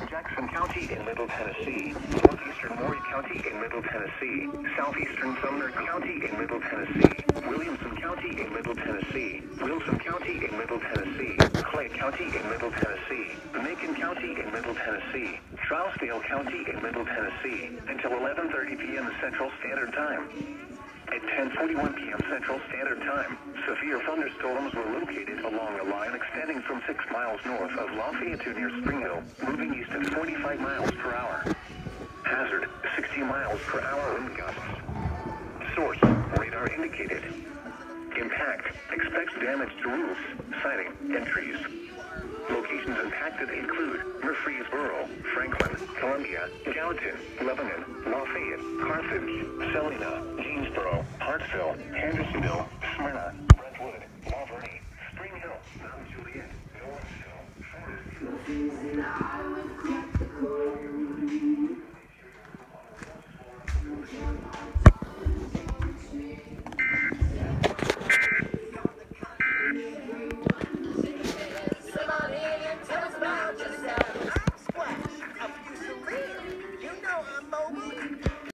Jackson County in Middle Tennessee, northeastern Maury County in Middle Tennessee, southeastern Sumner County in Middle Tennessee, Williamson County in Middle Tennessee, Wilson County in Middle Tennessee, Clay County in Middle Tennessee, Macon County in Middle Tennessee, Trousdale County in Middle Tennessee, until 11:30 p.m. Central Standard Time. At 10:41 p.m. Central Standard Time, severe thunderstorms were located along a line extending from 6 miles north of Lafayette to near Spring Hill, moving east at 45 miles per hour. Hazard, 60 miles per hour wind gusts. Source, radar indicated. Impact, expects damage to roofs, siding, and trees. Locations impacted include Murfreesboro, Franklin, Columbia, Gallatin, Lebanon, Lafayette, Carthage, Salina, Jeansboro, Hartsville, Hendersonville, Smyrna, Brentwood, La Verne, Spring Hill, Mount Juliet, Lawrenceville, Forest Hill.